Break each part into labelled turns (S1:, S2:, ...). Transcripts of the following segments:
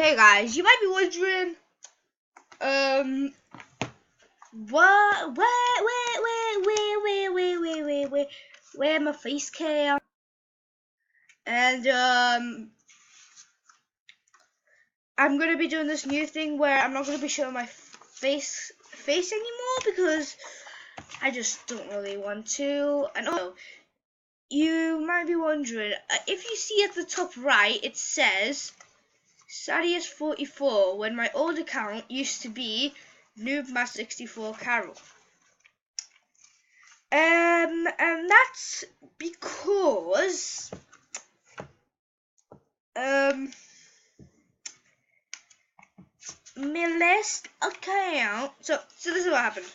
S1: Hey guys, you might be wondering, what, where my face cam, and I'm gonna be doing this new thing where I'm not gonna be showing my face anymore because I just don't really want to. And also, you might be wondering, if you see at the top right, it says Sadius44 when my old account used to be Noobmaster64 Carol. And that's because my last account. So this is what happened.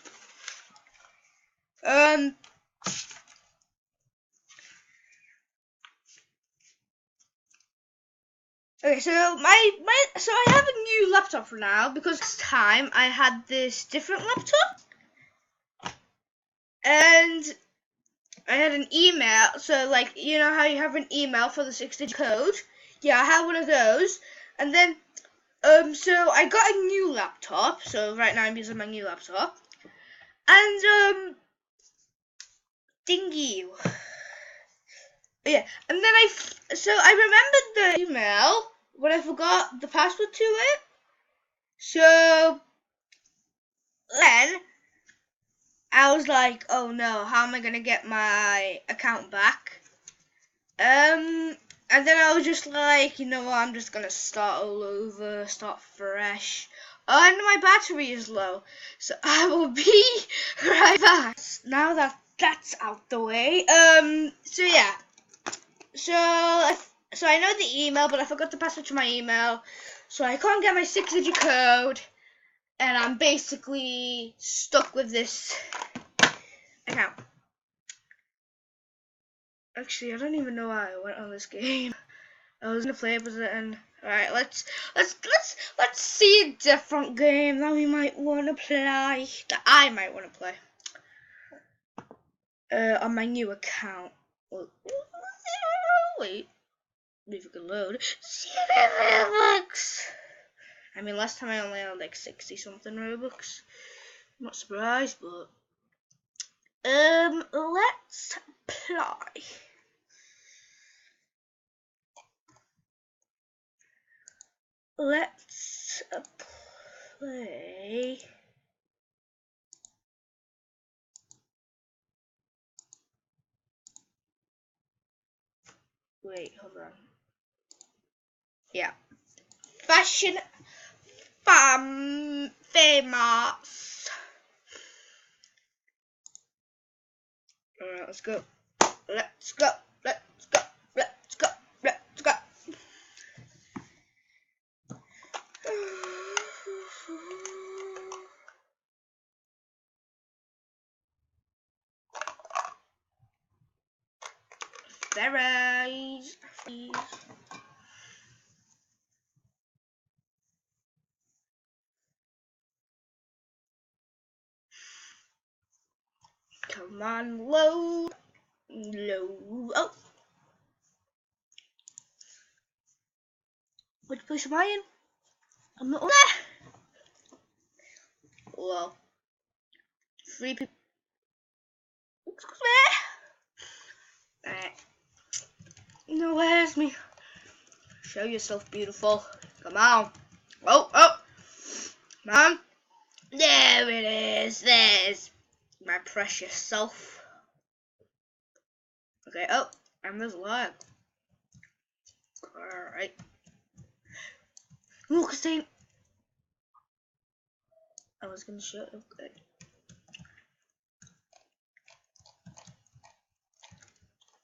S1: Okay, so so I have a new laptop for now because last time I had this different laptop and I had an email. So like, you know how you have an email for the 6-digit code? Yeah, I have one of those. And then so I got a new laptop. So right now I'm using my new laptop. And dingy. Yeah, and then I remembered the email, but I forgot the password to it. So then I was like, oh no, how am I gonna get my account back? And then I was just like, you know what, I'm just gonna start all over, start fresh. Oh, and my battery is low, so I will be right back. Now that that's out the way, so yeah. So I know the email, but I forgot the password to my email, so I can't get my 6-digit code, and I'm basically stuck with this account. Actually, I don't even know why I went on this game. I was gonna play it, and alright, let's see a different game that we might want to play. That I might want to play. On my new account. Well, wait. If you can load. Roblox. I mean, last time I only had like 60 something Robux. I'm not surprised, but let's play. Let's play. Wait, hold on. Yeah. Fashion famous. Alright, let's go. Let's go. Let's go. Let's go. Let's go. Berries, please. Come on, load. Load. Oh. Which place am I in? I'm not there. Well, 3 people. Excuse me. Alright. No, where's me? Show yourself, beautiful. Come on. Oh, oh. Come on. There it is. There's my precious self. Okay, oh. And there's lag. Alright. Look, Steve. I was gonna show. Okay.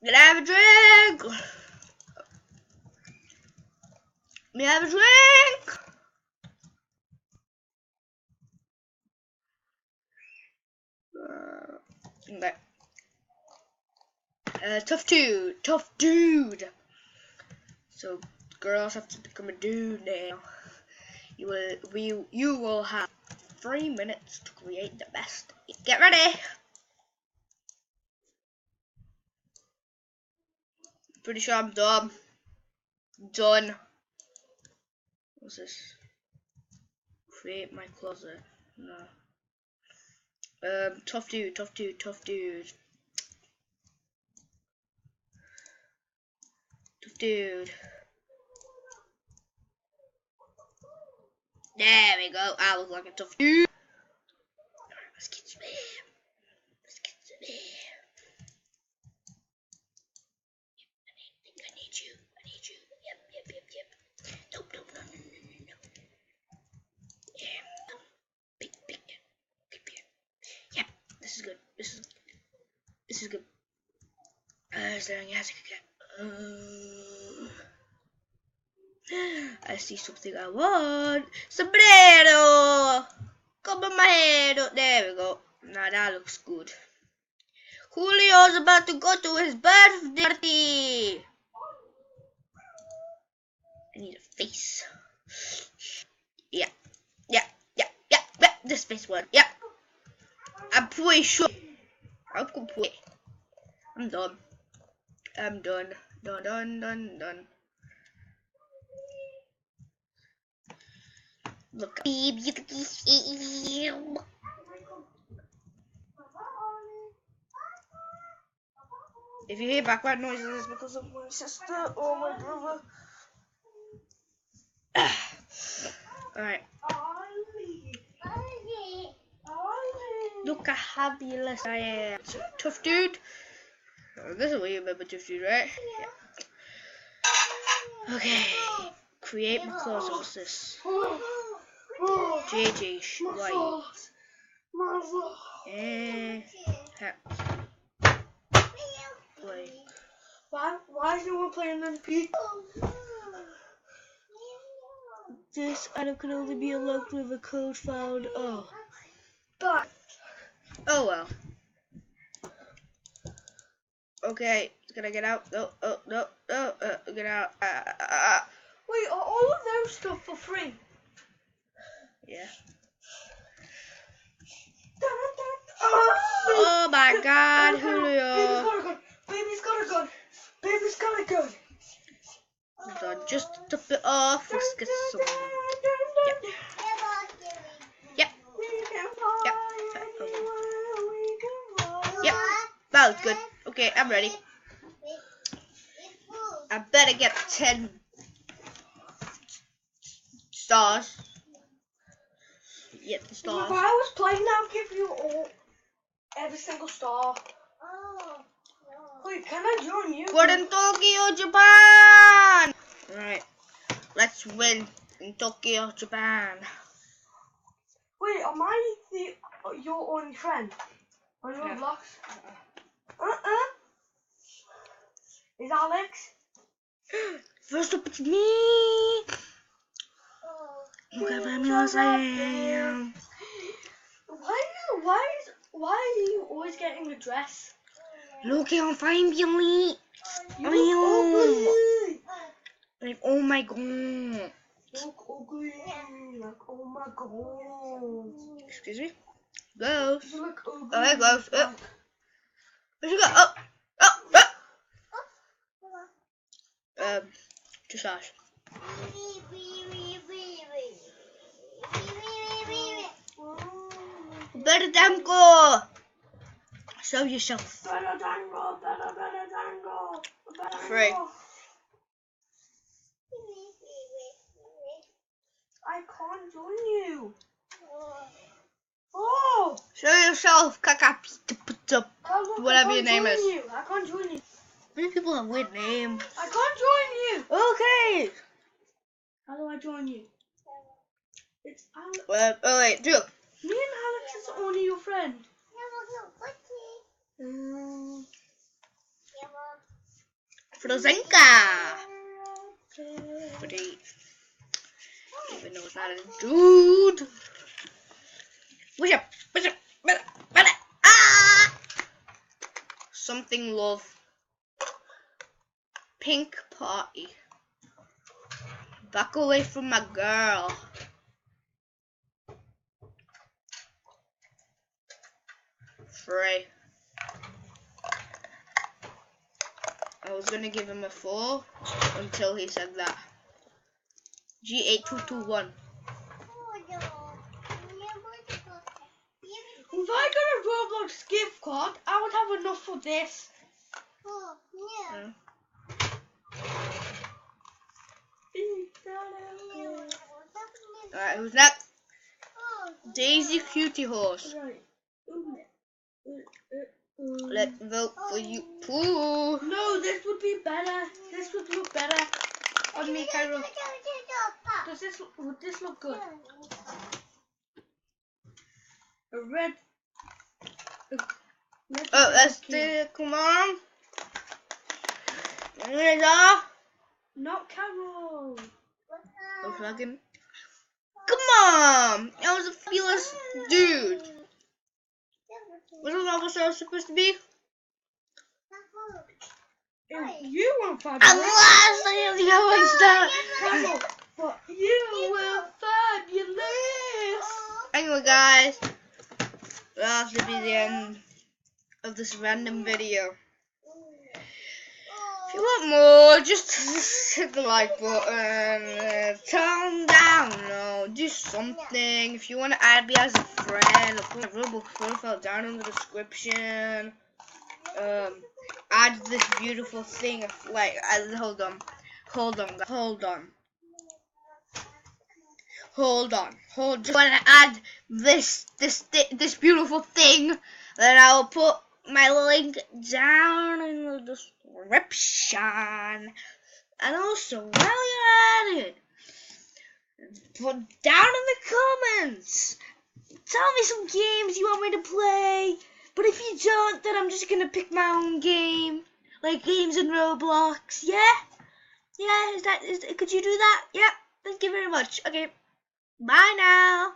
S1: Can I have a drink? May I have a drink? Okay. Tough dude. So girls have to become a dude now. You will have 3 minutes to create the best. Get ready. Pretty sure I'm done. Done. What's this? Create my closet. No. Tough dude. There we go. I look like a tough dude. Let's get some air. I need you. Yep. Nope. No. Yeah. Big. Yep. This is good. Is there any answer I can get? I see something I want. Sombrero! Come on my head. Oh, there we go. Now that looks good. Julio's about to go to his birthday party. I need a face. Yeah. This face one. Yeah. I'm pretty sure. I'm complete. I'm done. Done. Look. If you hear background noises, it's because of my sister or my brother. Alright. Look how fabulous I am. So, tough dude. Oh, this is what you remember tough dude, right? Yeah. Okay. Create my closet. What's this? JJ White. Wait. Why is no one playing on the P? This item can only be unlocked with a code found. Oh. But. Oh well. Okay. Can I get out? No. Get out. Wait, are all of those stuff for free? Yeah. Oh my God, Julio. Baby's got a gun. Hold on, just to top it off, let's get some. Yep. That was good. Okay, I'm ready. I better get 10 stars. Yep, the stars. If I was playing, I'll give you every single star. Wait, can I join you? We're in Tokyo, Japan! Alright, let's win in Tokyo, Japan. Wait, am I your only friend on roblox? Is Alex? First up, it's me! Look how fabulous I am. Why are you always getting the dress? Look how fine, Billy. Like, oh my God. Look ugly. Like, oh my God. Excuse me? Ghost. Oh, hey, Ghost. Where'd you go? Just ask. Better dango. Show yourself. Better dango. Free. I can't join you. Oh! Show yourself, whatever your name is. I can't join you. Many people have weird names. I can't join you. Okay. How do I join you? It's Alex. Oh wait, do. Me and Alex is only your friend. Frozenka. Pretty. Even though it's not a dude. Push up. Ah! Something love. Pink party. Back away from my girl. Free. I was gonna give him a 4 until he said that. G8221. If I got a Roblox gift card, I would have enough for this. Alright, who's next? Daisy Cutie Horse. Let's vote for you. Pooh. No, this would be better. This would look better on me, Cairo. Would this look good? A red. Let's do it. Come on. Not Carol. Come on. That was a fabulous dude. What was Bulbasaur supposed to be? You were fabulous. I'm last. I am the other star. But you were fabulous. Anyway, guys, that's to be the end of this random video. If you want more, just hit the like button, turn down, do something. If you want to add me as a friend, I'll put my Roblox profile down in the description. Add this beautiful thing, hold on. Just want to add this beautiful thing, then I'll put my link down in the description. And also, while you're at it, put down in the comments, tell me some games you want me to play. But if you don't, then I'm just gonna pick my own game, like games in Roblox. Yeah, could you do that? Yeah, thank you very much. Okay, bye now.